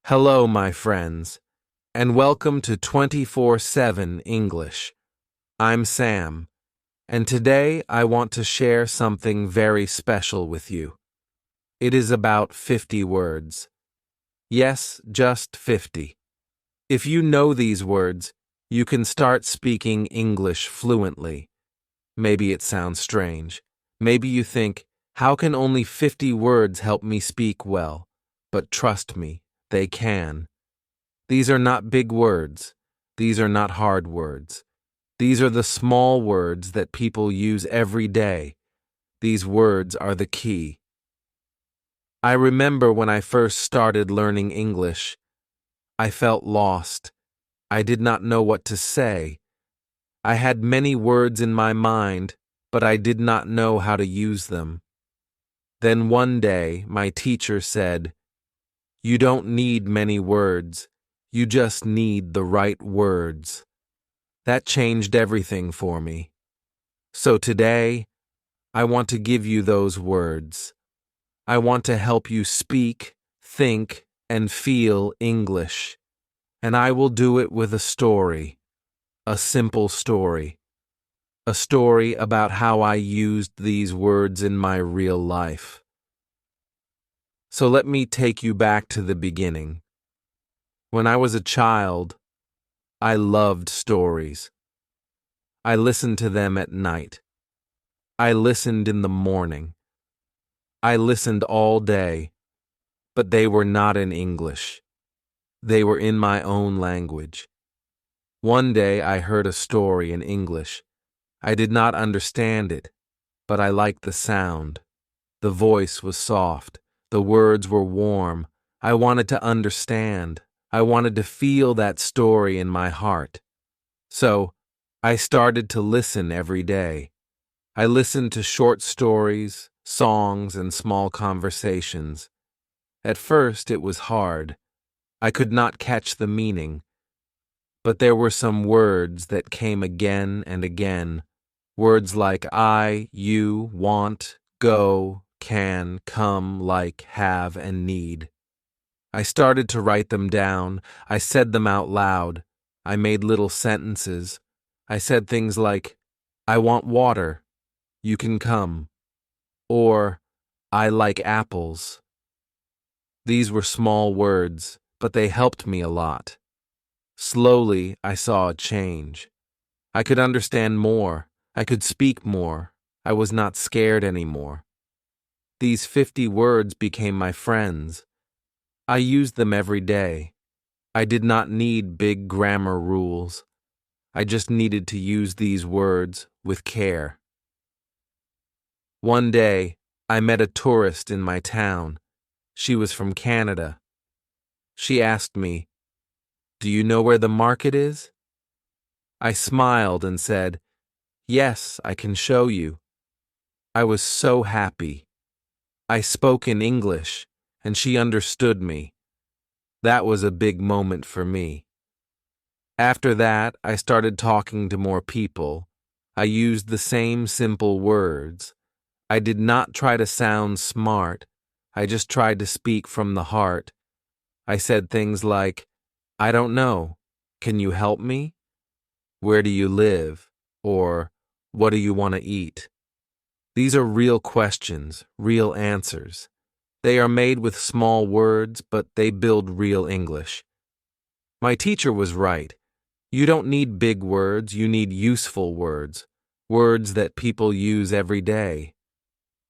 Hello, my friends, and welcome to 24/7 English. I'm Sam, and today I want to share something very special with you. It is about 50 words. Yes, just 50. If you know these words, you can start speaking English fluently. Maybe it sounds strange. Maybe you think, how can only 50 words help me speak well? But trust me, they can. These are not big words. These are not hard words. These are the small words that people use every day. These words are the key. I remember when I first started learning English, I felt lost. I did not know what to say. I had many words in my mind, but I did not know how to use them. Then one day, my teacher said, "You don't need many words. You just need the right words." That changed everything for me. So today, I want to give you those words. I want to help you speak, think, and feel English. And I will do it with a story, a simple story. A story about how I used these words in my real life. So let me take you back to the beginning. When I was a child, I loved stories. I listened to them at night. I listened in the morning. I listened all day, but they were not in English. They were in my own language. One day I heard a story in English. I did not understand it, but I liked the sound. The voice was soft. The words were warm. I wanted to understand. I wanted to feel that story in my heart. So, I started to listen every day. I listened to short stories, songs, and small conversations. At first, it was hard. I could not catch the meaning. But there were some words that came again and again. Words like I, you, want, go, can, come, like, have, and need. I started to write them down. I said them out loud. I made little sentences. I said things like, I want water. You can come. Or, I like apples. These were small words, but they helped me a lot. Slowly, I saw a change. I could understand more. I could speak more. I was not scared anymore. These 50 words became my friends. I used them every day. I did not need big grammar rules. I just needed to use these words with care. One day, I met a tourist in my town. She was from Canada. She asked me, "Do you know where the market is?" I smiled and said, "Yes, I can show you." I was so happy. I spoke in English, and she understood me. That was a big moment for me. After that, I started talking to more people. I used the same simple words. I did not try to sound smart. I just tried to speak from the heart. I said things like, I don't know. Can you help me? Where do you live? Or, what do you want to eat? These are real questions, real answers. They are made with small words, but they build real English. My teacher was right. You don't need big words, you need useful words. Words that people use every day.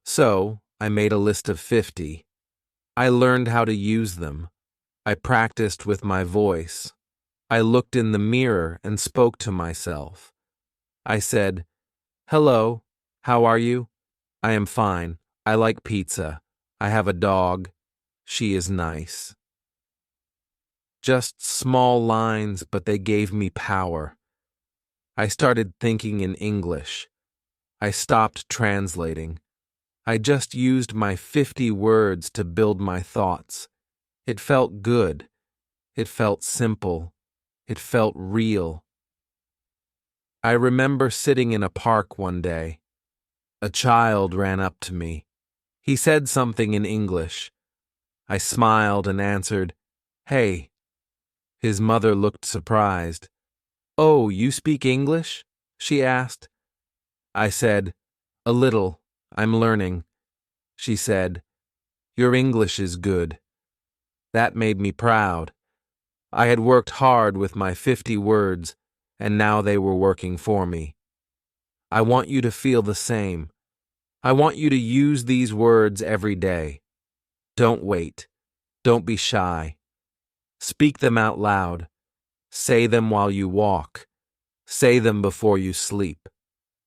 So, I made a list of 50. I learned how to use them. I practiced with my voice. I looked in the mirror and spoke to myself. I said, "Hello, how are you? I am fine. I like pizza. I have a dog. She is nice." Just small lines, but they gave me power. I started thinking in English. I stopped translating. I just used my 50 words to build my thoughts. It felt good. It felt simple. It felt real. I remember sitting in a park one day. A child ran up to me. He said something in English. I smiled and answered, Hey. His mother looked surprised. Oh, you speak English? She asked. I said, A little. I'm learning. She said, Your English is good. That made me proud. I had worked hard with my 50 words, and now they were working for me. I want you to feel the same. I want you to use these words every day. Don't wait. Don't be shy. Speak them out loud. Say them while you walk. Say them before you sleep.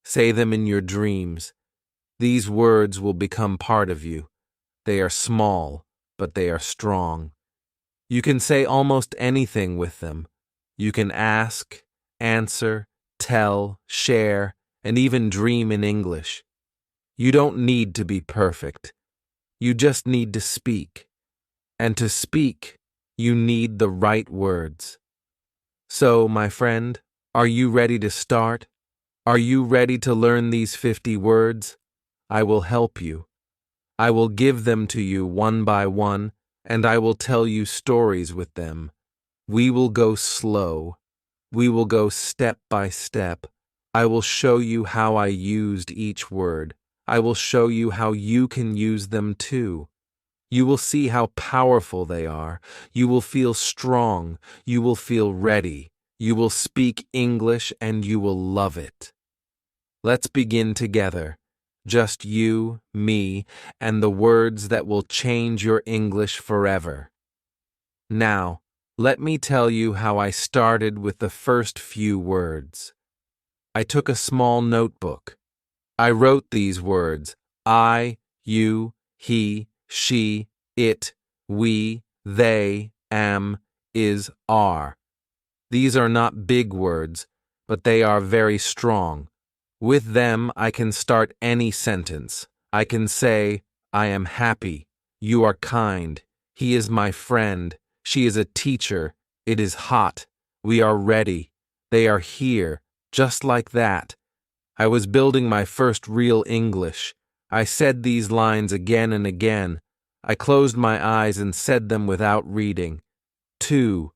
Say them in your dreams. These words will become part of you. They are small, but they are strong. You can say almost anything with them. You can ask, answer, tell, share, and even dream in English. You don't need to be perfect. You just need to speak. And to speak, you need the right words. So, my friend, are you ready to start? Are you ready to learn these 50 words? I will help you. I will give them to you one by one, and I will tell you stories with them. We will go slow. We will go step by step. I will show you how I used each word. I will show you how you can use them too. You will see how powerful they are. You will feel strong. You will feel ready. You will speak English and you will love it. Let's begin together. Just you, me, and the words that will change your English forever. Now, let me tell you how I started with the first few words. I took a small notebook. I wrote these words: I, you, he, she, it, we, they, am, is, are. These are not big words, but they are very strong. With them, I can start any sentence. I can say, I am happy. You are kind. He is my friend. She is a teacher. It is hot. We are ready. They are here. Just like that. I was building my first real English. I said these lines again and again. I closed my eyes and said them without reading. 2.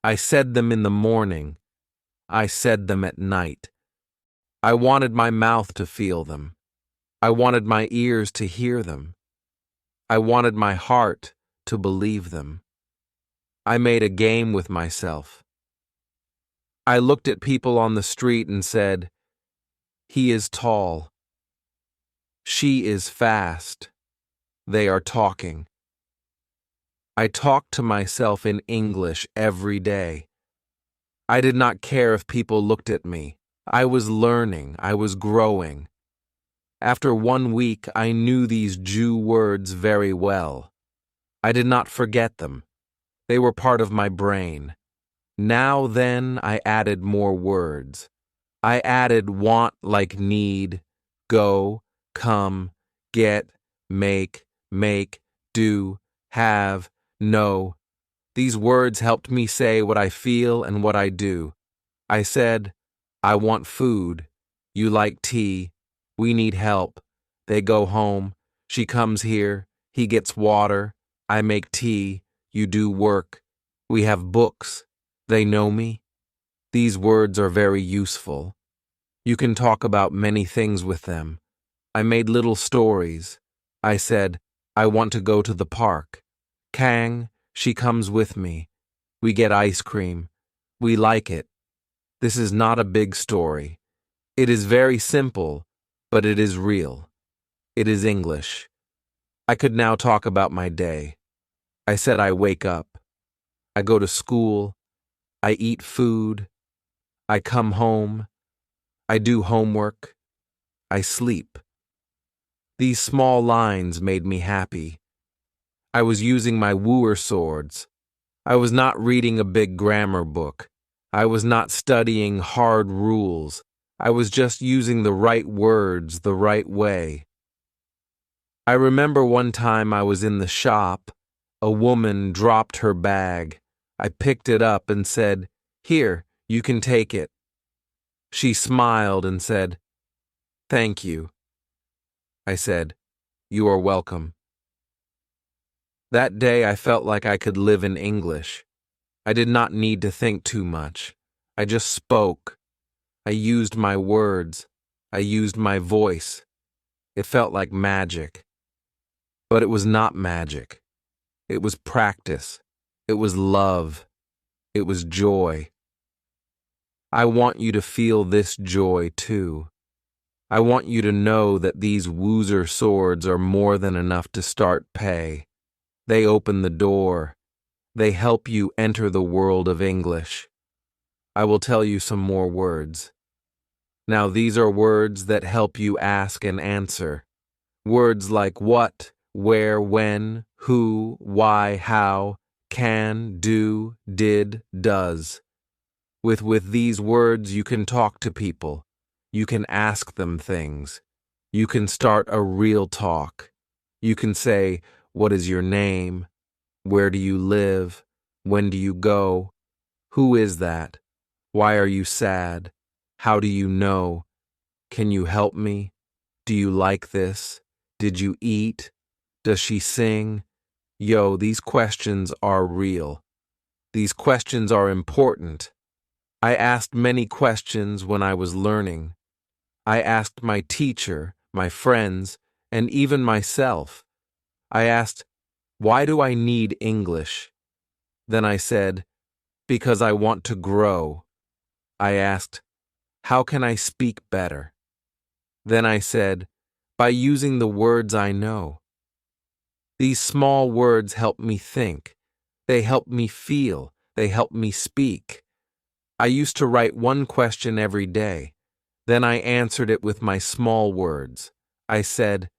I said them in the morning. I said them at night. I wanted my mouth to feel them. I wanted my ears to hear them. I wanted my heart to believe them. I made a game with myself. I looked at people on the street and said, He is tall. She is fast. They are talking. I talked to myself in English every day. I did not care if people looked at me. I was learning. I was growing. After 1 week, I knew these Jew words very well. I did not forget them. They were part of my brain. Now then, I added more words. I added want like need, go, come, get, make, do, have, know. These words helped me say what I feel and what I do. I said, I want food. You like tea. We need help. They go home. She comes here. He gets water. I make tea. You do work. We have books. They know me. These words are very useful. You can talk about many things with them. I made little stories. I said, I want to go to the park. Kang, she comes with me. We get ice cream. We like it. This is not a big story. It is very simple, but it is real. It is English. I could now talk about my day. I said I wake up. I go to school. I eat food. I come home. I do homework. I sleep. These small lines made me happy. I was using my wooer swords. I was not reading a big grammar book. I was not studying hard rules. I was just using the right words the right way. I remember one time I was in the shop. A woman dropped her bag. I picked it up and said, Here, you can take it. She smiled and said, Thank you. I said, You are welcome. That day I felt like I could live in English. I did not need to think too much. I just spoke. I used my words. I used my voice. It felt like magic. But it was not magic. It was practice. It was love. It was joy. I want you to feel this joy too. I want you to know that these Woozer swords are more than enough to start pay. They open the door. They help you enter the world of English. I will tell you some more words. Now these are words that help you ask and answer. Words like what, where, when, who, why, how, can, do, did, does. With these words you can talk to people. You can ask them things. You can start a real talk. You can say, what is your name? Where do you live? When do you go? Who is that? Why are you sad? How do you know? Can you help me? Do you like this? Did you eat? Does she sing? Yo, these questions are real. These questions are important. I asked many questions when I was learning. I asked my teacher, my friends, and even myself. I asked, why do I need English? Then I said, because I want to grow. I asked, how can I speak better? Then I said, by using the words I know. These small words help me think. They help me feel. They help me speak. I used to write one question every day. Then I answered it with my small words. I said,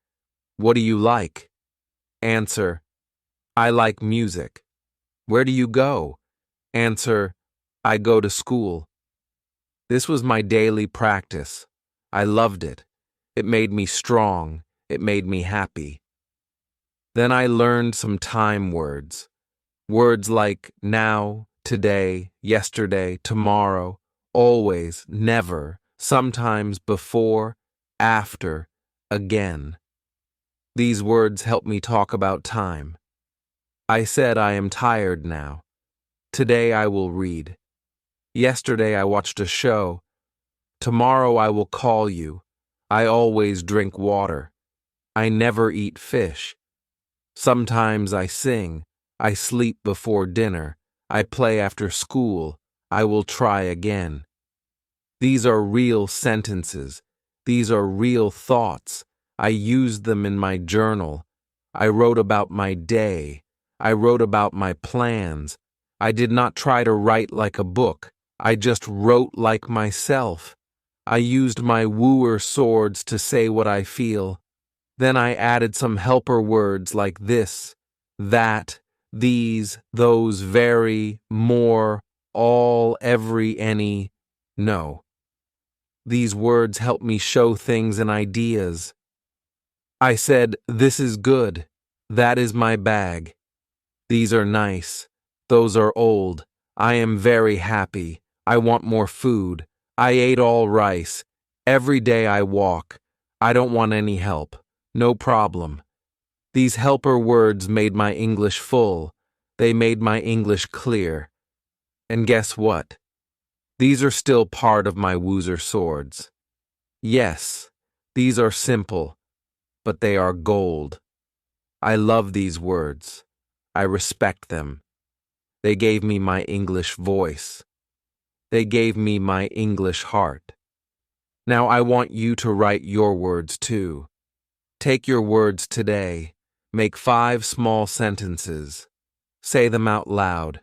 what do you like? Answer, I like music. Where do you go? Answer, I go to school. This was my daily practice. I loved it. It made me strong. It made me happy. Then I learned some time words. Words like now, today, yesterday, tomorrow, always, never, sometimes, before, after, again. These words help me talk about time. I said I am tired now. Today I will read. Yesterday I watched a show. Tomorrow I will call you. I always drink water. I never eat fish. Sometimes I sing. I sleep before dinner. I play after school. I will try again. These are real sentences. These are real thoughts. I used them in my journal. I wrote about my day. I wrote about my plans. I did not try to write like a book. I just wrote like myself. I used my wooer swords to say what I feel. Then I added some helper words like this, that, these, those, very, more, all, every, any, no. These words help me show things and ideas. I said, this is good. That is my bag. These are nice. Those are old. I am very happy. I want more food. I ate all rice. Every day I walk. I don't want any help. No problem. These helper words made my English full. They made my English clear. And guess what? These are still part of my Woozer swords. Yes, these are simple, but they are gold. I love these words. I respect them. They gave me my English voice. They gave me my English heart. Now I want you to write your words too. Take your words today. Make 5 small sentences. Say them out loud.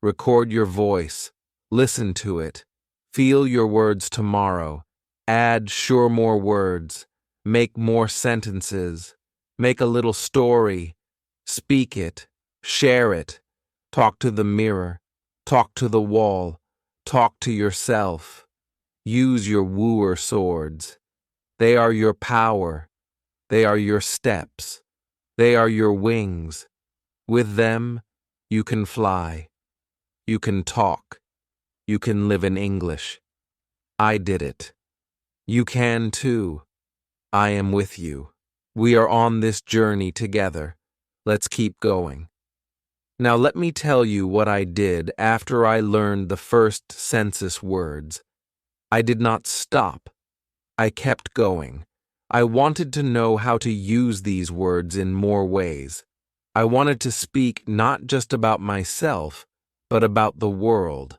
Record your voice. Listen to it. Feel your words tomorrow. Add sure more words. Make more sentences. Make a little story. Speak it. Share it. Talk to the mirror. Talk to the wall. Talk to yourself. Use your wooer swords. They are your power. They are your steps. They are your wings. With them, you can fly. You can talk. You can live in English. I did it. You can too. I am with you. We are on this journey together. Let's keep going. Now let me tell you what I did after I learned the first census words. I did not stop. I kept going. I wanted to know how to use these words in more ways. I wanted to speak not just about myself, but about the world.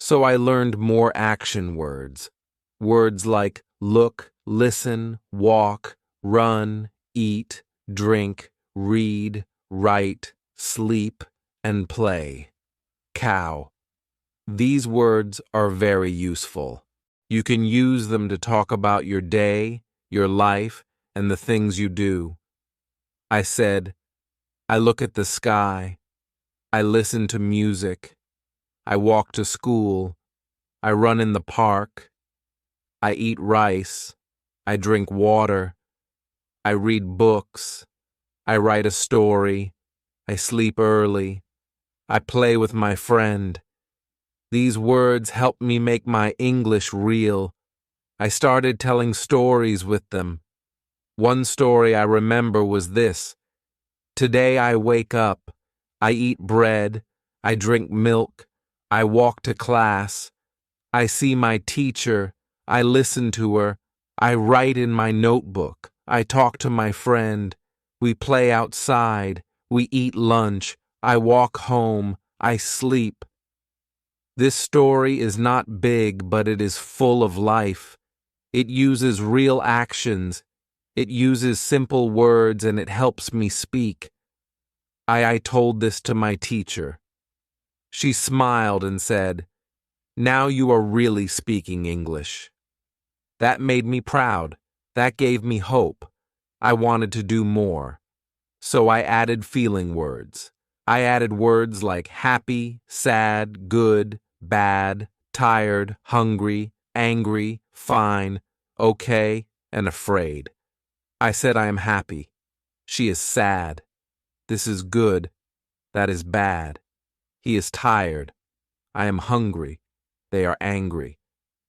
So I learned more action words. Words like look, listen, walk, run, eat, drink, read, write, sleep, and play. Cow. These words are very useful. You can use them to talk about your day, your life, and the things you do. I said, I look at the sky. I listen to music. I walk to school. I run in the park. I eat rice. I drink water. I read books. I write a story. I sleep early. I play with my friend. These words help me make my English real. I started telling stories with them. One story I remember was this. Today I wake up. I eat bread. I drink milk. I walk to class. I see my teacher. I listen to her. I write in my notebook. I talk to my friend. We play outside. We eat lunch. I walk home. I sleep. This story is not big, but it is full of life. It uses real actions. It uses simple words, and it helps me speak. I told this to my teacher. She smiled and said, "Now you are really speaking English." That made me proud. That gave me hope. I wanted to do more. So I added feeling words. I added words like happy, sad, good, bad, tired, hungry, angry, fine, okay, and afraid. I said I am happy. She is sad. This is good. That is bad. He is tired. I am hungry. They are angry.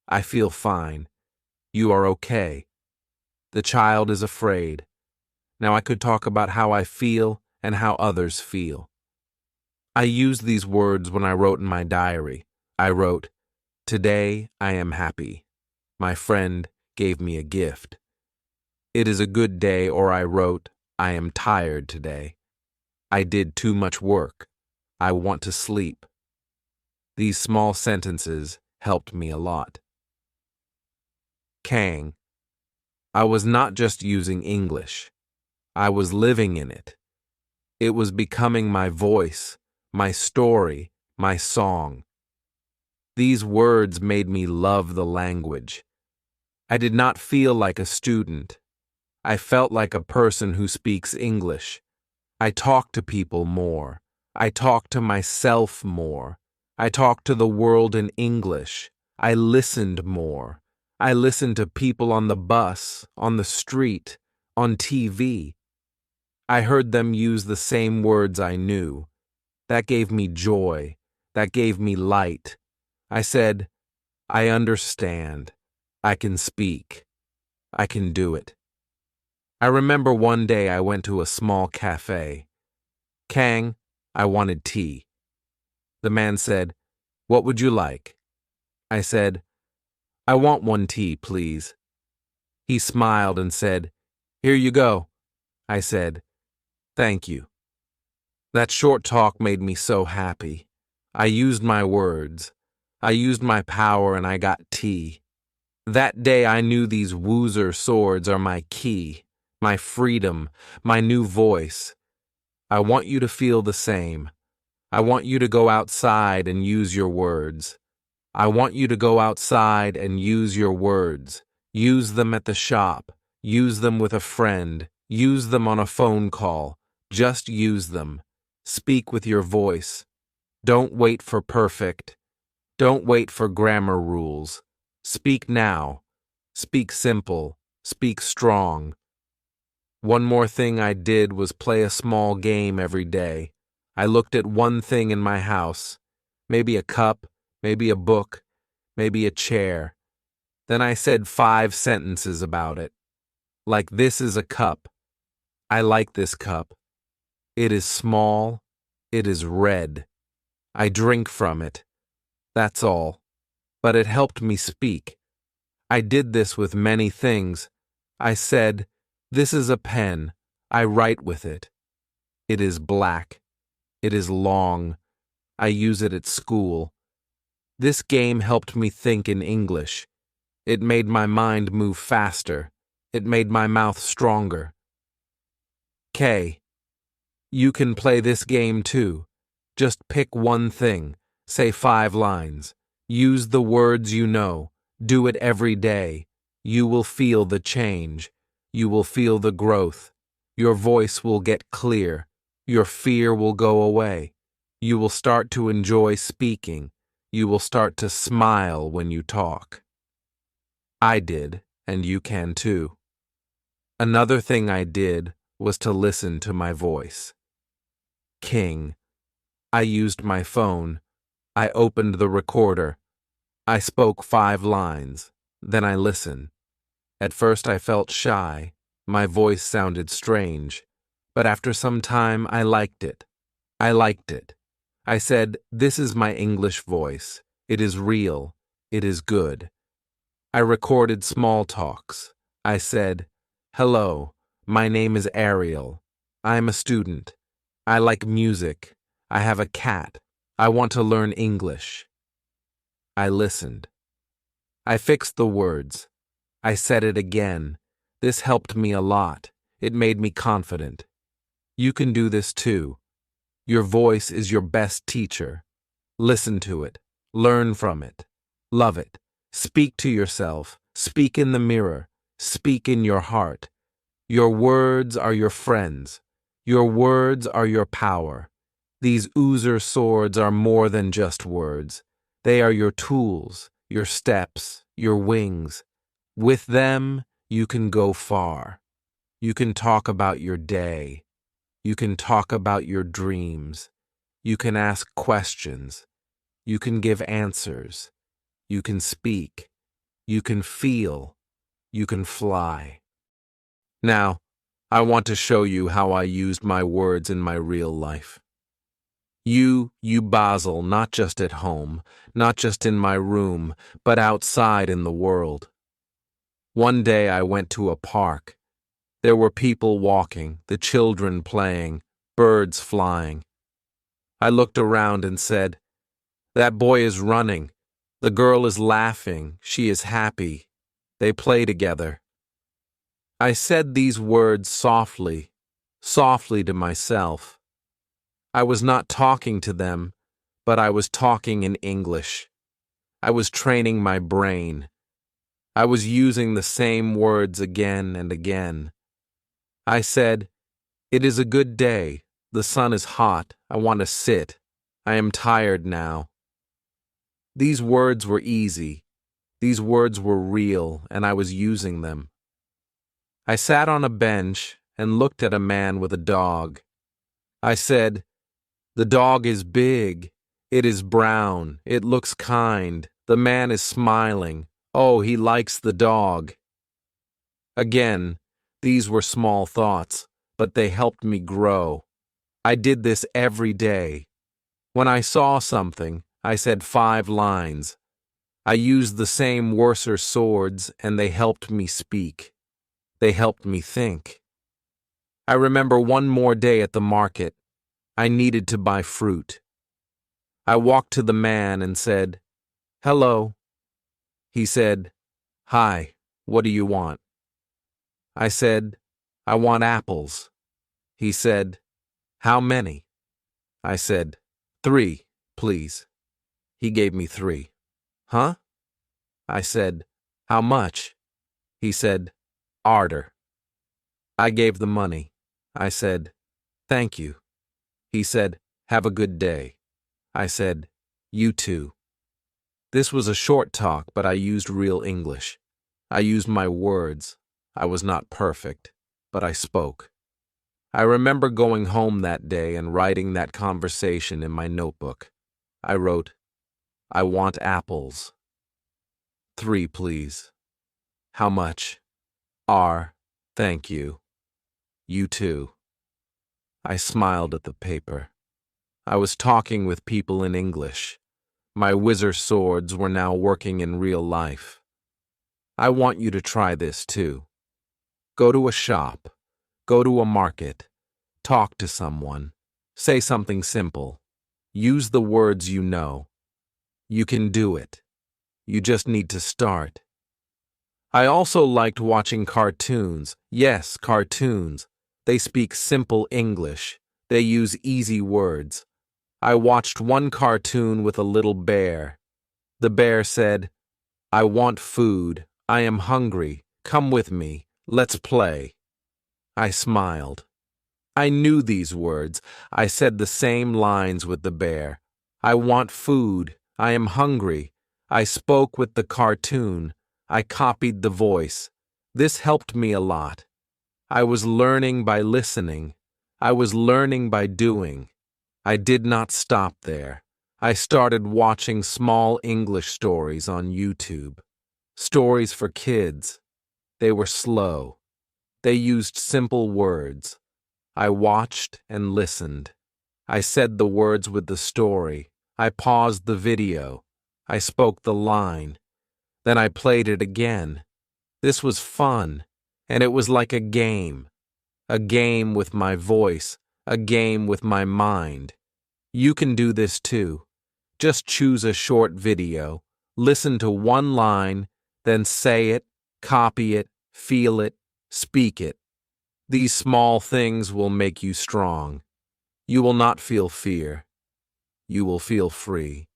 I feel fine. You are okay. The child is afraid. Now I could talk about how I feel and how others feel. I used these words when I wrote in my diary. I wrote, "Today I am happy. My friend gave me a gift." It is a good day, or I wrote, "I am tired today. I did too much work. I want to sleep." These small sentences helped me a lot. Kang. I was not just using English. I was living in it. It was becoming my voice, my story, my song. These words made me love the language. I did not feel like a student. I felt like a person who speaks English. I talked to people more. I talked to myself more. I talked to the world in English. I listened more. I listened to people on the bus, on the street, on TV. I heard them use the same words I knew. That gave me joy. That gave me light. I said, I understand. I can speak. I can do it. I remember one day I went to a small cafe. Kang, I wanted tea. The man said, "What would you like?" I said, "I want one tea, please." He smiled and said, "Here you go." I said, "Thank you." That short talk made me so happy. I used my words. I used my power and I got tea. That day I knew these Woozer swords are my key, my freedom, my new voice. I want you to feel the same. I want you to go outside and use your words. I want you to go outside and use your words. Use them at the shop. Use them with a friend. Use them on a phone call. Just use them. Speak with your voice. Don't wait for perfect. Don't wait for grammar rules. Speak now. Speak simple. Speak strong. One more thing I did was play a small game every day. I looked at one thing in my house. Maybe a cup, maybe a book, maybe a chair. Then I said 5 sentences about it. Like, this is a cup. I like this cup. It is small. It is red. I drink from it. That's all. But it helped me speak. I did this with many things. I said, "This is a pen. I write with it. It is black. It is long. I use it at school." This game helped me think in English. It made my mind move faster. It made my mouth stronger. K. You can play this game too. Just pick one thing. Say 5 lines. Use the words you know. Do it every day. You will feel the change. You will feel the growth. Your voice will get clear. Your fear will go away. You will start to enjoy speaking. You will start to smile when you talk. I did, and you can too. Another thing I did was to listen to my voice. King. I used my phone. I opened the recorder. I spoke 5 lines. Then I listened. At first I felt shy. My voice sounded strange. But after some time I liked it. I liked it. I said, "This is my English voice. It is real. It is good." I recorded small talks. I said, "Hello, my name is Ariel. I'm a student. I like music. I have a cat. I want to learn English." I listened. I fixed the words. I said it again. This helped me a lot. It made me confident. You can do this too. Your voice is your best teacher. Listen to it. Learn from it. Love it. Speak to yourself. Speak in the mirror. Speak in your heart. Your words are your friends. Your words are your power. These Uzer swords are more than just words. They are your tools, your steps, your wings. With them, you can go far. You can talk about your day. You can talk about your dreams. You can ask questions. You can give answers. You can speak. You can feel. You can fly. Now, I want to show you how I used my words in my real life. You Basil, not just at home, not just in my room, but outside in the world. One day I went to a park. There were people walking, the children playing, birds flying. I looked around and said, "That boy is running. The girl is laughing. She is happy. They play together." I said these words softly, softly to myself. I was not talking to them, but I was talking in English. I was training my brain. I was using the same words again and again. I said, "It is a good day. The sun is hot. I want to sit. I am tired now." These words were easy. These words were real, and I was using them. I sat on a bench and looked at a man with a dog. I said, "The dog is big. It is brown. It looks kind. The man is smiling. Oh, he likes the dog." Again, these were small thoughts, but they helped me grow. I did this every day. When I saw something, I said 5 lines. I used the same Worser swords, and they helped me speak. They helped me think. I remember one more day at the market. I needed to buy fruit. I walked to the man and said, "Hello." He said, "Hi, what do you want?" I said, "I want apples." He said, "How many?" I said, "3, please." He gave me 3. "Huh?" I said, "How much?" He said, "Arter." I gave the money. I said, "Thank you." He said, "Have a good day." I said, "You too." This was a short talk, but I used real English. I used my words. I was not perfect, but I spoke. I remember going home that day and writing that conversation in my notebook. I wrote, "I want apples. 3, please. How much? Thank you. You too." I smiled at the paper. I was talking with people in English. My wizard swords were now working in real life. I want you to try this too. Go to a shop. Go to a market. Talk to someone. Say something simple. Use the words you know. You can do it. You just need to start. I also liked watching cartoons. Yes, cartoons. They speak simple English. They use easy words. I watched one cartoon with a little bear. The bear said, "I want food. I am hungry. Come with me. Let's play." I smiled. I knew these words. I said the same lines with the bear. I want food. I am hungry. I spoke with the cartoon. I copied the voice. This helped me a lot. I was learning by listening. I was learning by doing. I did not stop there. I started watching small English stories on YouTube. Stories for kids. They were slow. They used simple words. I watched and listened. I said the words with the story. I paused the video. I spoke the line. Then I played it again. This was fun, and it was like a game with my voice, a game with my mind. You can do this too. Just choose a short video, listen to one line, then say it, copy it, feel it, speak it. These small things will make you strong. You will not feel fear. You will feel free.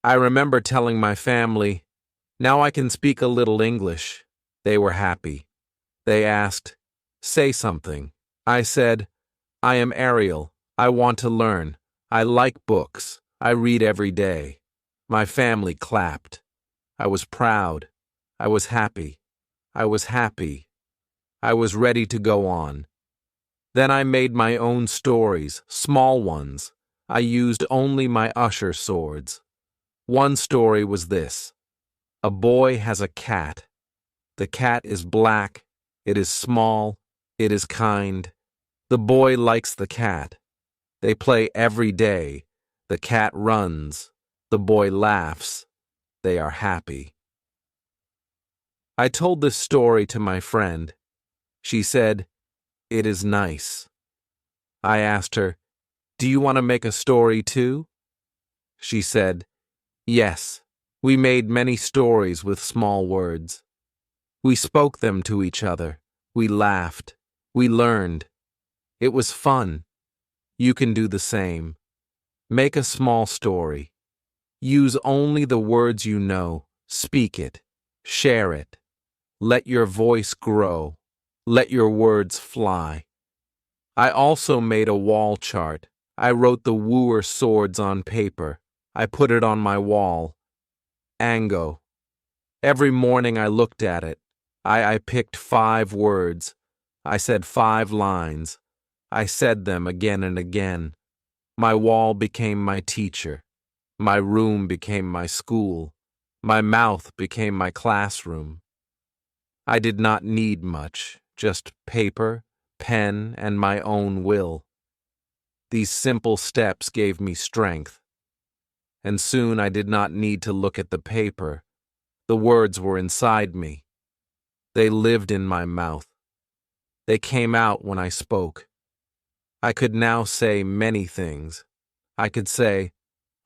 I remember telling my family, "Now I can speak a little English." They were happy. They asked, "Say something." I said, "I am Ariel. I want to learn. I like books. I read every day." My family clapped. I was proud. I was happy. I was happy. I was ready to go on. Then I made my own stories, small ones. I used only my usher swords. One story was this. A boy has a cat. The cat is black. It is small. It is kind. The boy likes the cat. They play every day. The cat runs. The boy laughs. They are happy. I told this story to my friend. She said, "It is nice." I asked her, "Do you want to make a story too?" She said, "Yes, we made many stories with small words. We spoke them to each other. We laughed. We learned. It was fun. You can do the same. Make a small story. Use only the words you know. Speak it. Share it. Let your voice grow. Let your words fly." I also made a wall chart. I wrote the wooer swords on paper. I put it on my wall. Ango. Every morning I looked at it. I picked 5 words. I said 5 lines. I said them again and again. My wall became my teacher. My room became my school. My mouth became my classroom. I did not need much, just paper, pen, and my own will. These simple steps gave me strength. And soon I did not need to look at the paper. The words were inside me. They lived in my mouth. They came out when I spoke. I could now say many things. I could say,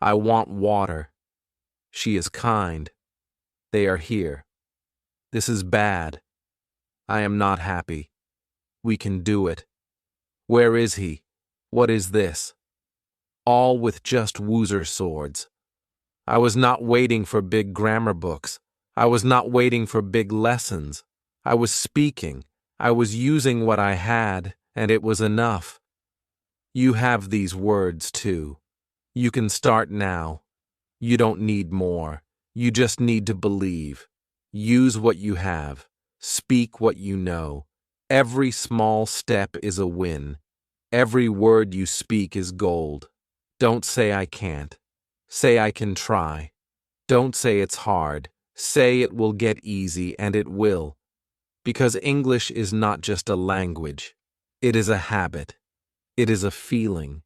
"I want water. She is kind. They are here. This is bad. I am not happy. We can do it. Where is he? What is this?" All with just woozer swords. I was not waiting for big grammar books. I was not waiting for big lessons. I was speaking. I was using what I had, and it was enough. You have these words too. You can start now. You don't need more. You just need to believe. Use what you have. Speak what you know. Every small step is a win. Every word you speak is gold. Don't say I can't. Say I can try. Don't say it's hard. Say it will get easy, and it will. Because English is not just a language. It is a habit. It is a feeling.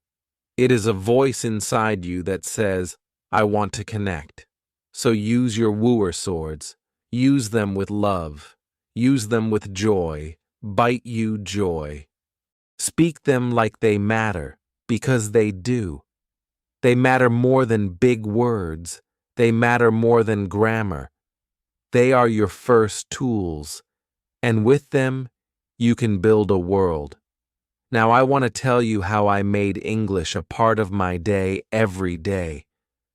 It is a voice inside you that says, I want to connect. So use your wooer swords. Use them with love. Use them with joy. Bite you joy. Speak them like they matter, because they do. They matter more than big words. They matter more than grammar. They are your first tools, and with them, you can build a world. Now I want to tell you how I made English a part of my day every day.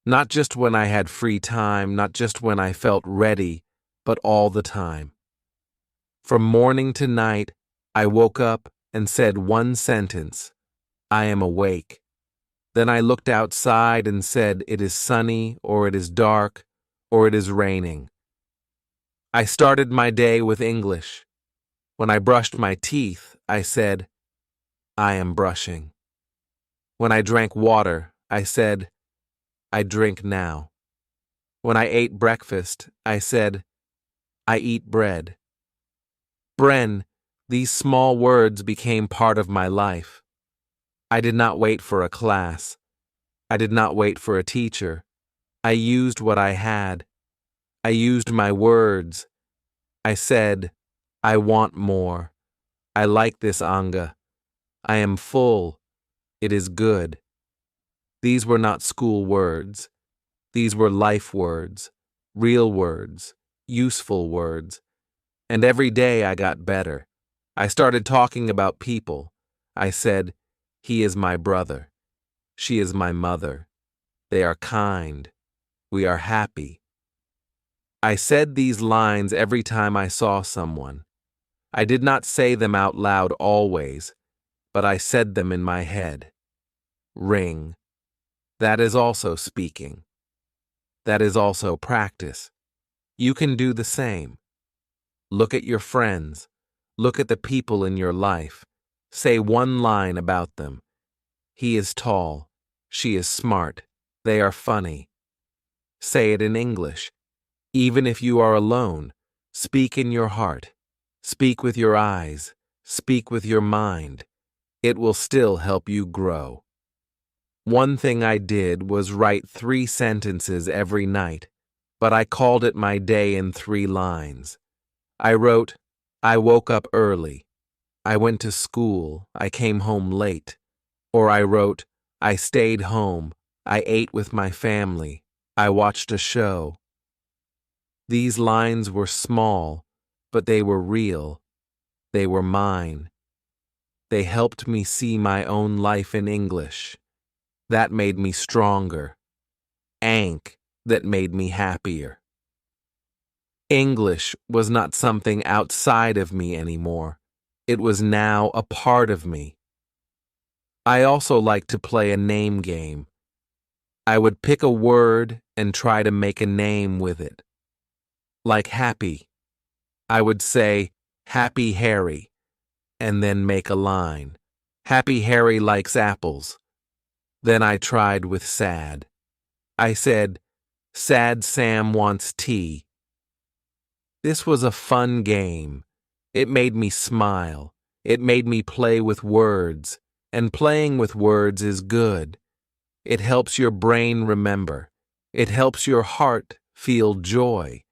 Not just when I had free time, not just when I felt ready, but all the time. From morning to night, I woke up and said one sentence, I am awake. Then I looked outside and said it is sunny, or it is dark, or it is raining. I started my day with English. When I brushed my teeth, I said, I am brushing. When I drank water, I said, I drink now. When I ate breakfast, I said, I eat bread. Bren, these small words became part of my life. I did not wait for a class. I did not wait for a teacher. I used what I had. I used my words. I said, I want more. I like this anga. I am full. It is good. These were not school words. These were life words, real words, useful words. And every day I got better. I started talking about people. I said, he is my brother. She is my mother. They are kind. We are happy. I said these lines every time I saw someone. I did not say them out loud always, but I said them in my head. Ring. That is also speaking. That is also practice. You can do the same. Look at your friends. Look at the people in your life. Say one line about them. He is tall. She is smart. They are funny. Say it in English. Even if you are alone, speak in your heart. Speak with your eyes. Speak with your mind. It will still help you grow. One thing I did was write 3 sentences every night, but I called it my day in 3 lines. I wrote, I woke up early. I went to school. I came home late. Or I wrote, I stayed home. I ate with my family. I watched a show. These lines were small, but they were real. They were mine. They helped me see my own life in English. That made me stronger. That made me happier. English was not something outside of me anymore. It was now a part of me. I also liked to play a name game. I would pick a word and try to make a name with it. Like happy. I would say, Happy Harry, and then make a line. Happy Harry likes apples. Then I tried with sad. I said, Sad Sam wants tea. This was a fun game. It made me smile. It made me play with words. And playing with words is good. It helps your brain remember. It helps your heart feel joy.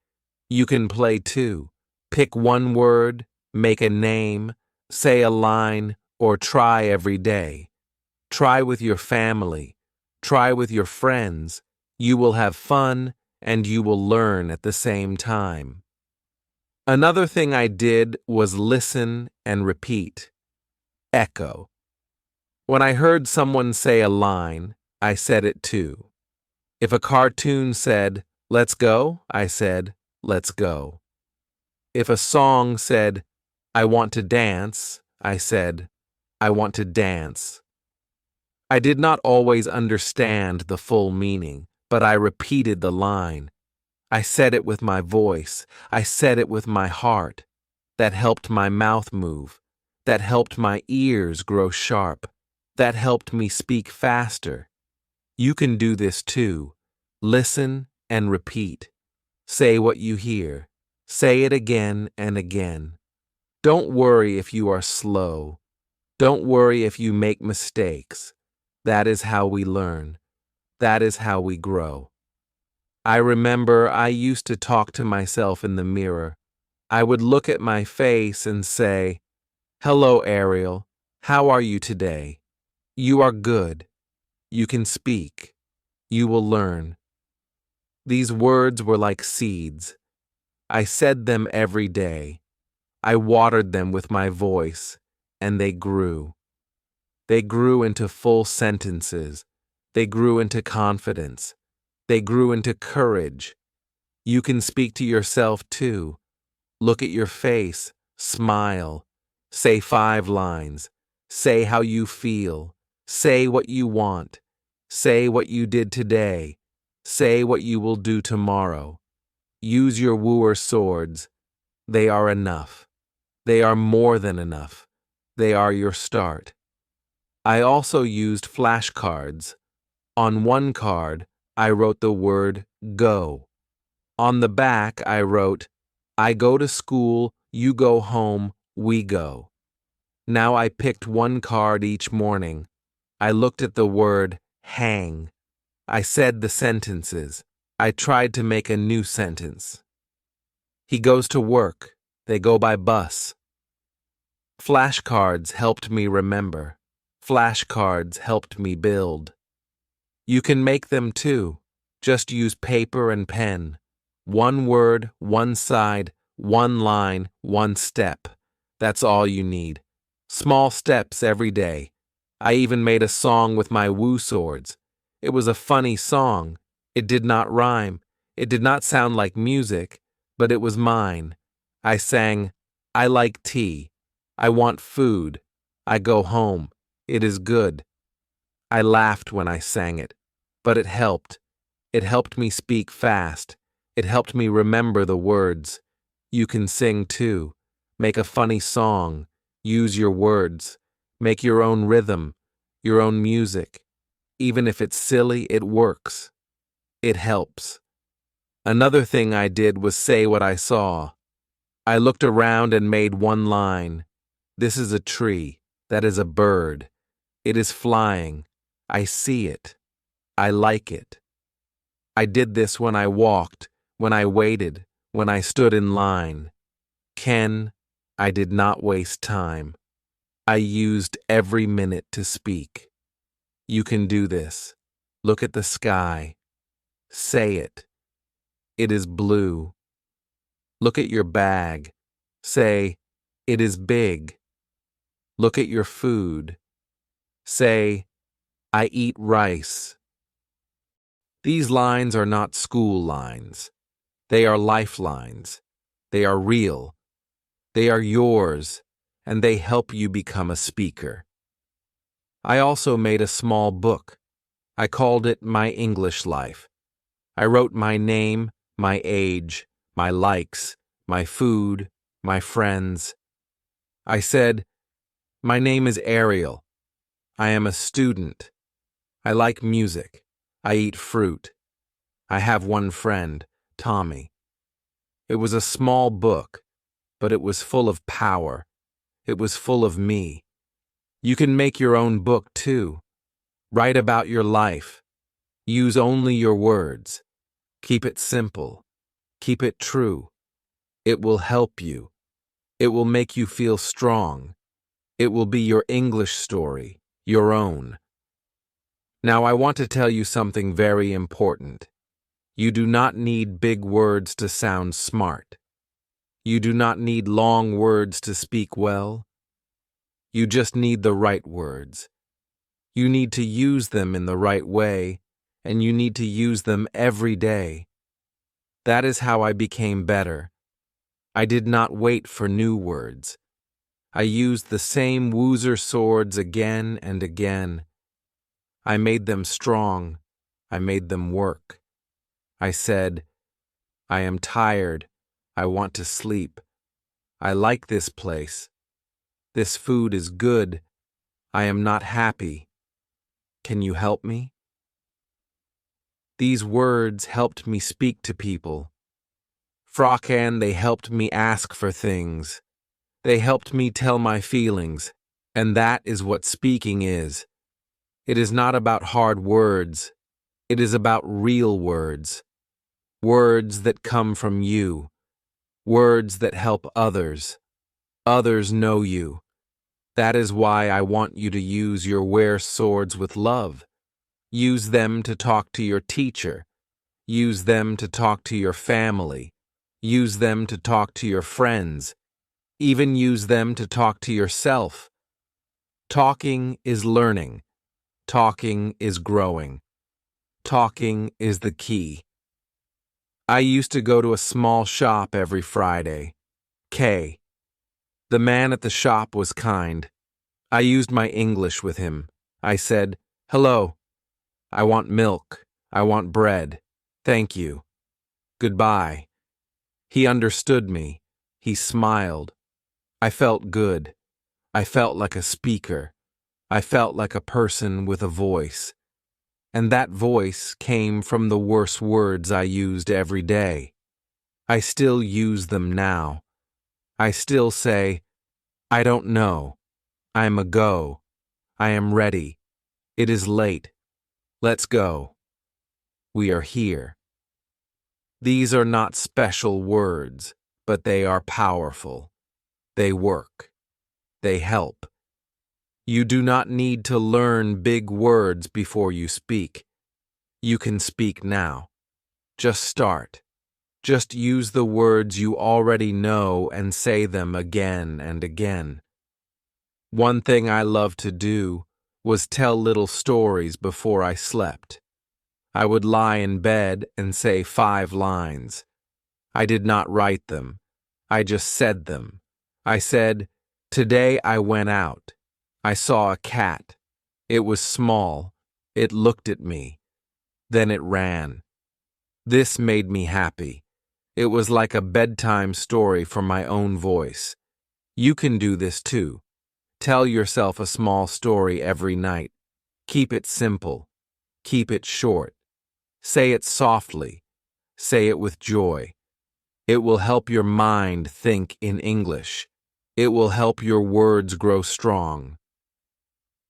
You can play too. Pick one word, make a name, say a line, or try every day. Try with your family. Try with your friends. You will have fun and you will learn at the same time. Another thing I did was listen and repeat. Echo. When I heard someone say a line, I said it too. If a cartoon said, let's go, I said, let's go. If a song said, I want to dance, I said, I want to dance. I did not always understand the full meaning, but I repeated the line. I said it with my voice. I said it with my heart. That helped my mouth move. That helped my ears grow sharp. That helped me speak faster. You can do this too. Listen and repeat. Say what you hear. Say it again and again. Don't worry if you are slow. Don't worry if you make mistakes. That is how we learn. That is how we grow. I remember I used to talk to myself in the mirror. I would look at my face and say, "Hello, Ariel. How are you today? You are good. You can speak. You will learn." These words were like seeds. I said them every day. I watered them with my voice, and they grew. They grew into full sentences. They grew into confidence. They grew into courage. You can speak to yourself too. Look at your face, smile, say 5 lines, say how you feel, say what you want, say what you did today, say what you will do tomorrow. Use your wooer swords. They are enough. They are more than enough. They are your start. I also used flashcards. On one card, I wrote the word go. On the back, I wrote, "I go to school, you go home, we go." Now I picked one card each morning. I looked at the word hang. I said the sentences. I tried to make a new sentence. He goes to work. They go by bus. Flashcards helped me remember. Flashcards helped me build. You can make them too. Just use paper and pen. One word, one side, one line, one step. That's all you need. Small steps every day. I even made a song with my woo swords. It was a funny song. It did not rhyme. It did not sound like music, but it was mine. I sang, "I like tea. I want food. I go home. It is good." I laughed when I sang it, but it helped. It helped me speak fast. It helped me remember the words. You can sing too. Make a funny song. Use your words. Make your own rhythm, your own music. Even if it's silly, it works. It helps. Another thing I did was say what I saw. I looked around and made one line. This is a tree. That is a bird. It is flying. I see it. I like it. I did this when I walked, when I waited, when I stood in line. Ken, I did not waste time. I used every minute to speak. You can do this. Look at the sky. Say it. It is blue. Look at your bag. Say, it is big. Look at your food. Say, I eat rice. These lines are not school lines. They are lifelines. They are real. They are yours, and they help you become a speaker. I also made a small book. I called it My English Life. I wrote my name, my age, my likes, my food, my friends. I said, my name is Ariel. I am a student. I like music. I eat fruit. I have one friend, Tommy. It was a small book, but it was full of power. It was full of me. You can make your own book too. Write about your life. Use only your words. Keep it simple. Keep it true. It will help you. It will make you feel strong. It will be your English story, your own. Now I want to tell you something very important. You do not need big words to sound smart. You do not need long words to speak well. You just need the right words. You need to use them in the right way, and you need to use them every day. That is how I became better. I did not wait for new words. I used the same woozer swords again and again. I made them strong. I made them work. I said, I am tired. I want to sleep. I like this place. This food is good. I am not happy. Can you help me? These words helped me speak to people. Frockan, they helped me ask for things. They helped me tell my feelings, and that is what speaking is. It is not about hard words. It is about real words. Words that come from you. Words that help others. Others know you. That is why I want you to use your wear swords with love. Use them to talk to your teacher. Use them to talk to your family. Use them to talk to your friends. Even use them to talk to yourself. Talking is learning. Talking is growing. Talking is the key. I used to go to a small shop every Friday. K. The man at the shop was kind. I used my English with him. I said, "Hello. I want milk. I want bread. Thank you. Goodbye." He understood me. He smiled. I felt good. I felt like a speaker. I felt like a person with a voice. And that voice came from the worst words I used every day. I still use them now. I still say, "I don't know. I'm a go. I am ready. It is late. Let's go. We are here." These are not special words, but they are powerful. They work. They help. You do not need to learn big words before you speak. You can speak now. Just start. Just use the words you already know and say them again and again. One thing I loved to do was tell little stories before I slept. I would lie in bed and say 5 lines. I did not write them. I just said them. I said, "Today I went out. I saw a cat. It was small. It looked at me. Then it ran." This made me happy. It was like a bedtime story from my own voice. You can do this too. Tell yourself a small story every night. Keep it simple. Keep it short. Say it softly. Say it with joy. It will help your mind think in English. It will help your words grow strong.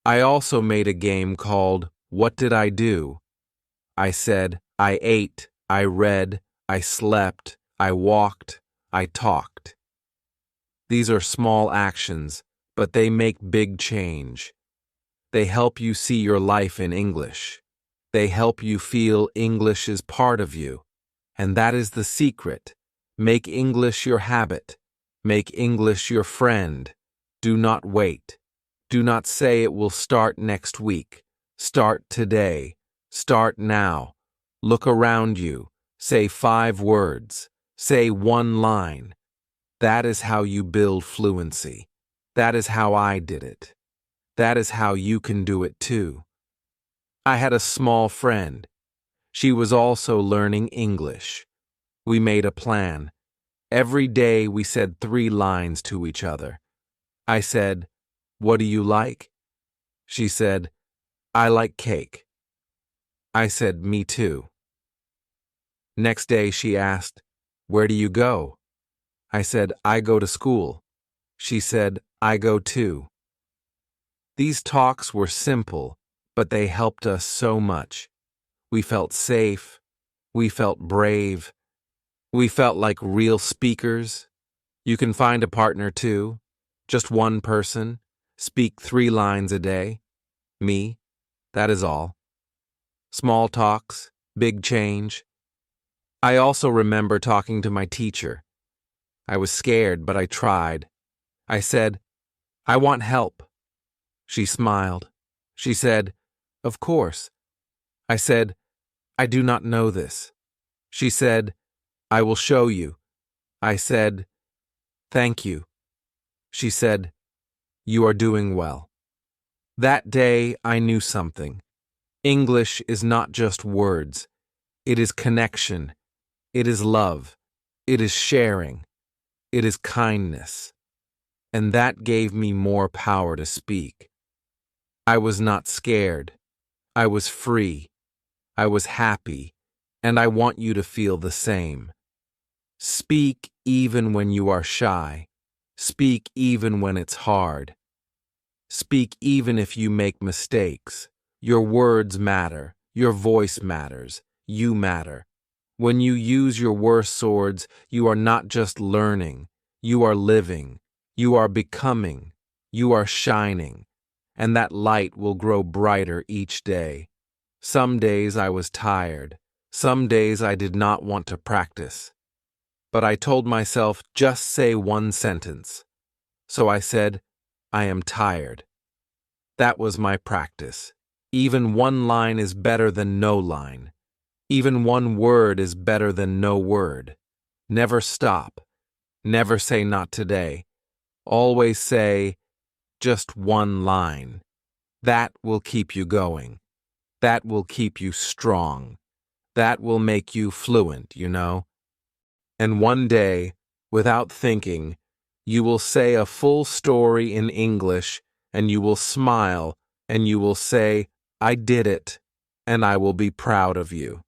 I also made a game called "What Did I Do?" I said, I ate, I read, I slept, I walked, I talked. These are small actions, but they make big change. They help you see your life in English. They help you feel English is part of you. And that is the secret. Make English your habit. Make English your friend. Do not wait. Do not say it will start next week. Start today. Start now. Look around you. Say 5 words. Say 1 line. That is how you build fluency. That is how I did it. That is how you can do it too. I had a small friend. She was also learning English. We made a plan. Every day we said 3 lines to each other. I said, "What do you like?" She said, "I like cake." I said, "Me too." Next day she asked, "Where do you go?" I said, "I go to school." She said, "I go too." These talks were simple, but they helped us so much. We felt safe. We felt brave. We felt like real speakers. You can find a partner too. Just one person. Speak 3 lines a day. Me. That is all. Small talks, big change. I also remember talking to my teacher. I was scared, but I tried. I said, "I want help." She smiled. She said, "Of course." I said, "I do not know this." She said, "I will show you." I said, "Thank you." She said, "You are doing well." That day I knew something. English is not just words. It is connection. It is love. It is sharing. It is kindness. And that gave me more power to speak. I was not scared. I was free. I was happy. And I want you to feel the same. Speak even when you are shy. Speak even when it's hard. Speak even if you make mistakes. Your words matter. Your voice matters. You matter. When you use your swords, you are not just learning. You are living. You are becoming. You are shining. And that light will grow brighter each day. Some days I was tired. Some days I did not want to practice. But I told myself, just say one sentence. So I said, I am tired. That was my practice. Even one line is better than no line. Even one word is better than no word. Never stop. Never say not today. Always say just one line. That will keep you going. That will keep you strong. That will make you fluent, you know. And one day, without thinking, you will say a full story in English, and you will smile, and you will say, I did it, and I will be proud of you.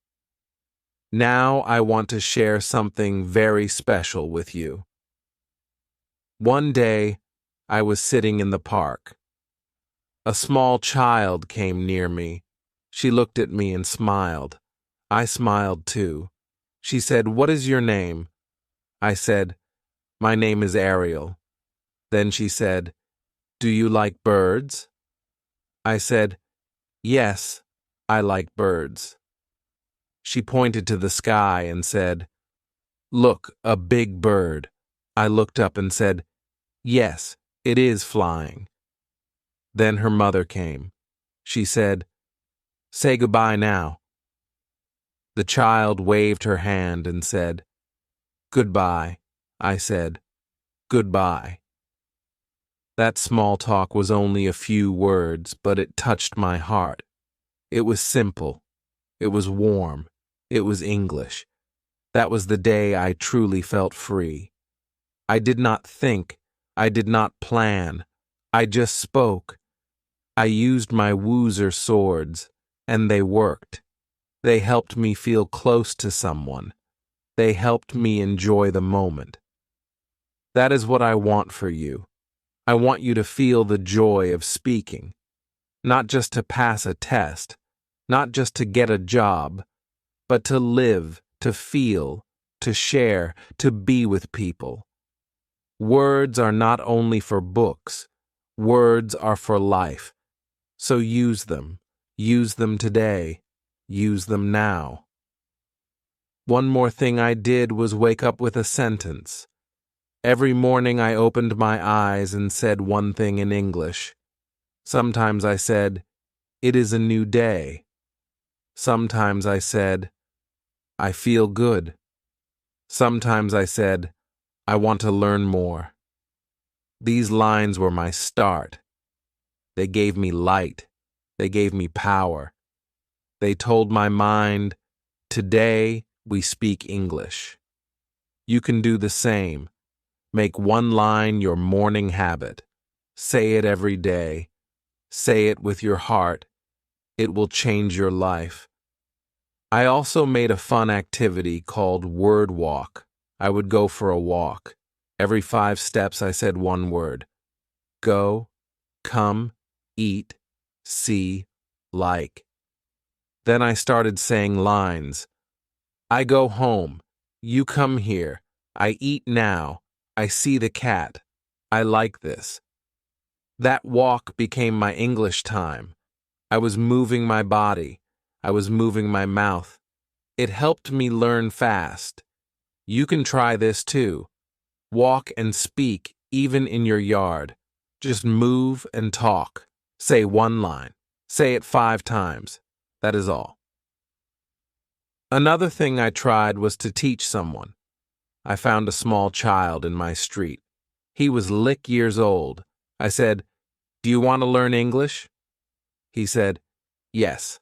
Now I want to share something very special with you. One day, I was sitting in the park. A small child came near me. She looked at me and smiled. I smiled too. She said, What is your name? I said, My name is Ariel. Then she said, Do you like birds? I said, Yes, I like birds. She pointed to the sky and said, Look, a big bird. I looked up and said, Yes, it is flying. Then her mother came. She said, Say goodbye now. The child waved her hand and said, Goodbye. I said, Goodbye. That small talk was only a few words, but it touched my heart. It was simple. It was warm. It was English. That was the day I truly felt free. I did not think. I did not plan. I just spoke. I used my woozer swords, and they worked. They helped me feel close to someone. They helped me enjoy the moment. That is what I want for you. I want you to feel the joy of speaking, not just to pass a test, not just to get a job, but to live, to feel, to share, to be with people. Words are not only for books, words are for life. So use them. Use them today. Use them now. One more thing I did was wake up with a sentence. Every morning I opened my eyes and said one thing in English. Sometimes I said, It is a new day. Sometimes I said, I feel good. Sometimes I said, I want to learn more. These lines were my start. They gave me light. They gave me power. They told my mind, today we speak English. You can do the same. Make one line your morning habit. Say it every day. Say it with your heart. It will change your life. I also made a fun activity called word walk. I would go for a walk. Every 5 steps I said one word. Go, come, eat, see, like. Then I started saying lines. I go home. You come here. I eat now. I see the cat. I like this. That walk became my English time. I was moving my body. I was moving my mouth. It helped me learn fast. You can try this too. Walk and speak even in your yard. Just move and talk. Say one line. Say it 5 times. That is all. Another thing I tried was to teach someone. I found a small child in my street. He was lick years old. I said, Do you want to learn English? He said, Yes.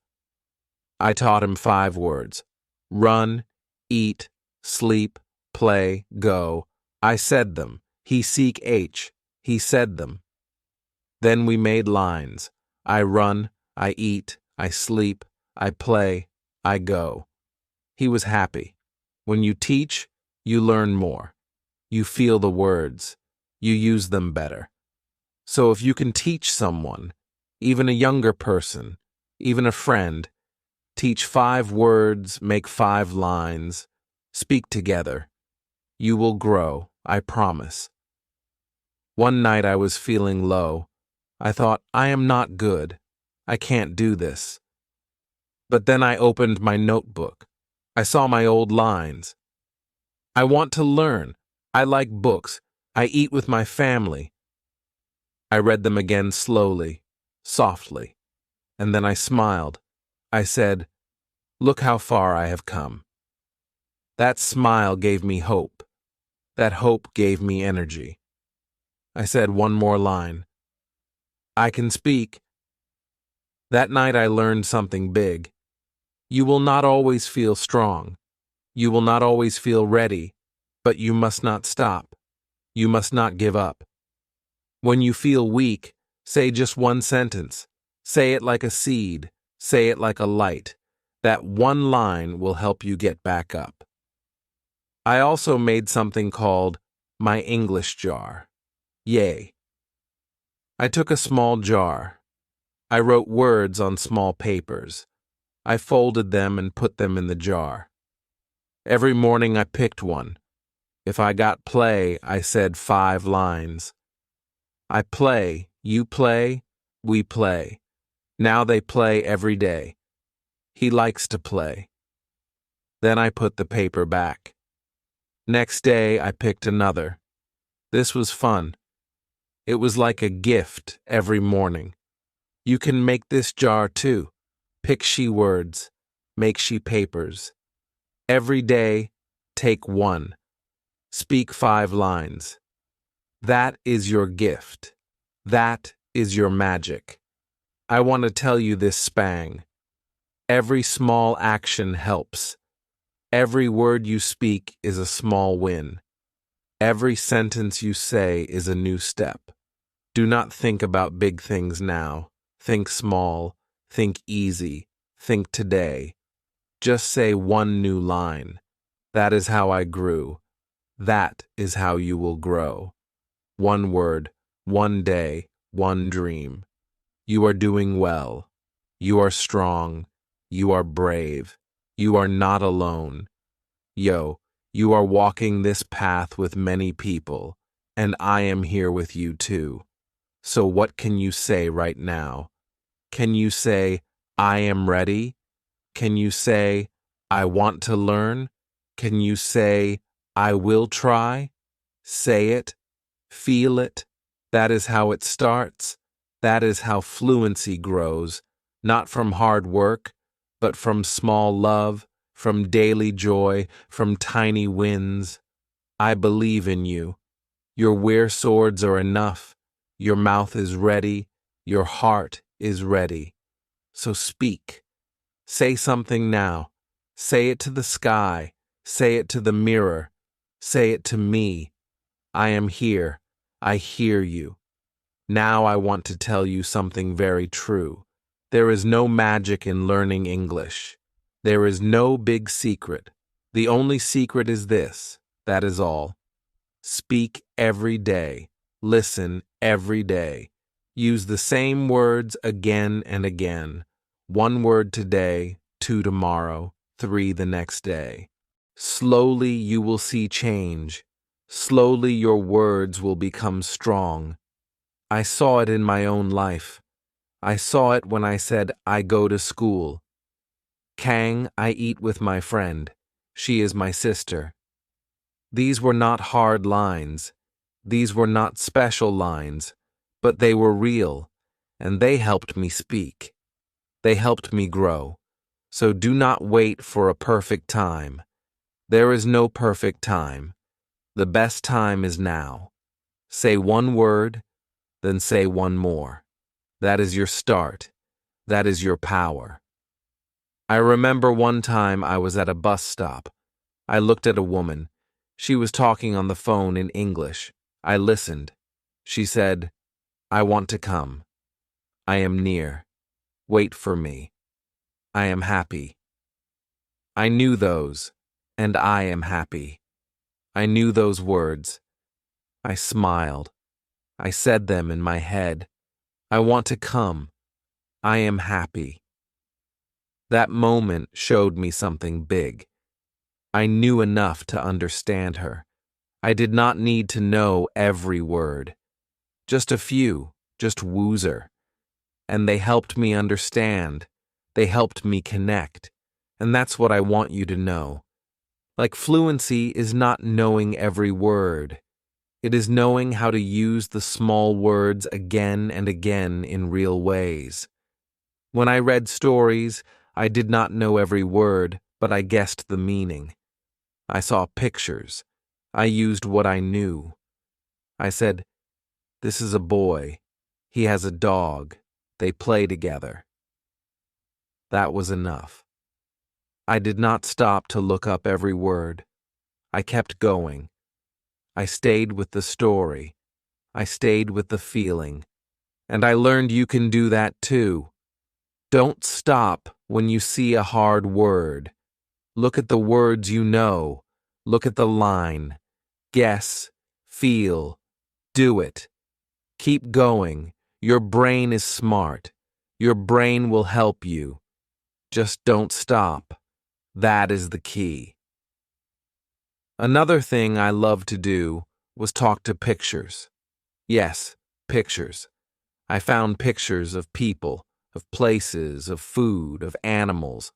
I taught him 5 words. Run, eat, sleep, play, go. I said them. He seek H. He said them. Then we made lines. I run, I eat, I sleep, I play, I go. He was happy. When you teach, you learn more. You feel the words. You use them better. So if you can teach someone, even a younger person, even a friend. Teach 5 words, make 5 lines. Speak together. You will grow, I promise. One night I was feeling low. I thought, I am not good. I can't do this. But then I opened my notebook. I saw my old lines. I want to learn. I like books. I eat with my family. I read them again slowly, softly, and then I smiled. I said, look how far I have come. That smile gave me hope. That hope gave me energy. I said one more line. I can speak. That night I learned something big. You will not always feel strong. You will not always feel ready, but you must not stop. You must not give up. When you feel weak, say just one sentence. Say it like a seed. Say it like a light. That one line will help you get back up. I also made something called my English jar. Yay. I took a small jar. I wrote words on small papers. I folded them and put them in the jar. Every morning I picked one. If I got play, I said 5 lines. I play, you play, we play. Now they play every day. He likes to play. Then I put the paper back. Next day I picked another. This was fun. It was like a gift every morning. You can make this jar too. Pick she words. Make she papers. Every day, take one. Speak 5 lines. That is your gift. That is your magic. I want to tell you this, Spang. Every small action helps. Every word you speak is a small win. Every sentence you say is a new step. Do not think about big things now. Think small. Think easy. Think today. Just say one new line. That is how I grew. That is how you will grow. One word, one day, one dream. You are doing well. You are strong. You are brave. You are not alone. Yo, you are walking this path with many people, and I am here with you too. So what can you say right now? Can you say, I am ready? Can you say, I want to learn? Can you say, I will try? Say it. Feel it. That is how it starts. That is how fluency grows, not from hard work, but from small love, from daily joy, from tiny wins. I believe in you. Your wear swords are enough. Your mouth is ready. Your heart is ready. So speak. Say something now. Say it to the sky. Say it to the mirror. Say it to me. I am here. I hear you. Now I want to tell you something very true. There is no magic in learning English. There is no big secret. The only secret is this. That is all. Speak every day. Listen every day. Use the same words again and again. 1 word today, 2 tomorrow, 3 the next day. Slowly you will see change. Slowly your words will become strong. I saw it in my own life. I saw it when I said, I go to school. Kang, I eat with my friend. She is my sister. These were not hard lines. These were not special lines, but they were real, and they helped me speak. They helped me grow. So do not wait for a perfect time. There is no perfect time. The best time is now. Say 1 word, then say 1 more. That is your start. That is your power. I remember one time I was at a bus stop. I looked at a woman. She was talking on the phone in English. I listened. She said, I want to come. I am near. Wait for me. I am happy. I knew those, and I am happy. I knew those words. I smiled. I said them in my head. I want to come. I am happy. That moment showed me something big. I knew enough to understand her. I did not need to know every word. Just a few, just woozer. And they helped me understand. They helped me connect. And that's what I want you to know. Like fluency is not knowing every word. It is knowing how to use the small words again and again in real ways. When I read stories, I did not know every word, but I guessed the meaning. I saw pictures. I used what I knew. I said, "This is a boy. He has a dog. They play together." That was enough. I did not stop to look up every word. I kept going. I stayed with the story. I stayed with the feeling. And I learned you can do that too. Don't stop when you see a hard word. Look at the words you know. Look at the line. Guess. Feel. Do it. Keep going. Your brain is smart. Your brain will help you. Just don't stop. That is the key. Another thing I loved to do was talk to pictures. Yes, pictures. I found pictures of people, of places, of food, of animals.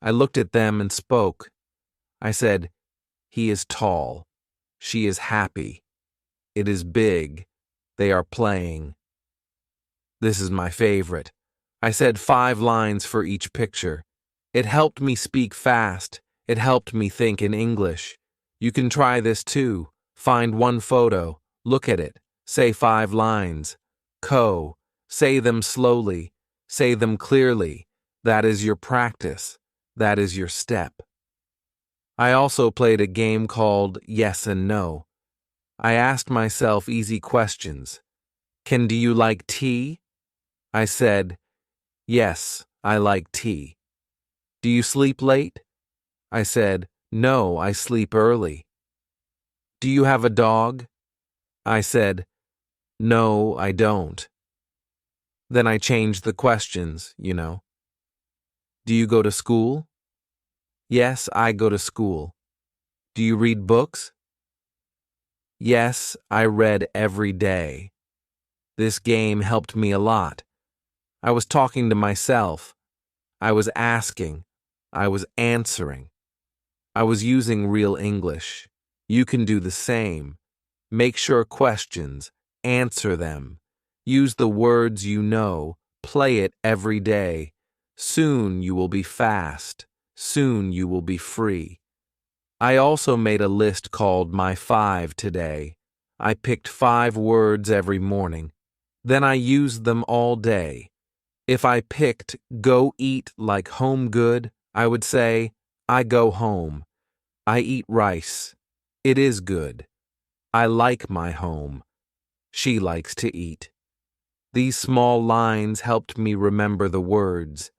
I looked at them and spoke. I said, "He is tall. She is happy. It is big. They are playing." This is my favorite. I said 5 lines for each picture. It helped me speak fast. It helped me think in English. You can try this too. Find one photo. Look at it. Say 5 lines. Say them slowly. Say them clearly. That is your practice. That is your step. I also played a game called Yes and No. I asked myself easy questions. Do you like tea? I said, "Yes, I like tea." Do you sleep late? I said, "No, I sleep early." Do you have a dog? I said, "No, I don't." Then I changed the questions, you know. Do you go to school? Yes, I go to school. Do you read books? Yes, I read every day. This game helped me a lot. I was talking to myself. I was asking. I was answering. I was using real English. You can do the same. Make sure questions. Answer them. Use the words you know. Play it every day. Soon you will be fast. Soon you will be free. I also made a list called My 5 today. I picked 5 words every morning. Then I used them all day. If I picked go eat like home good, I would say, I go home. I eat rice. It is good. I like my home. She likes to eat. These small lines helped me remember the words.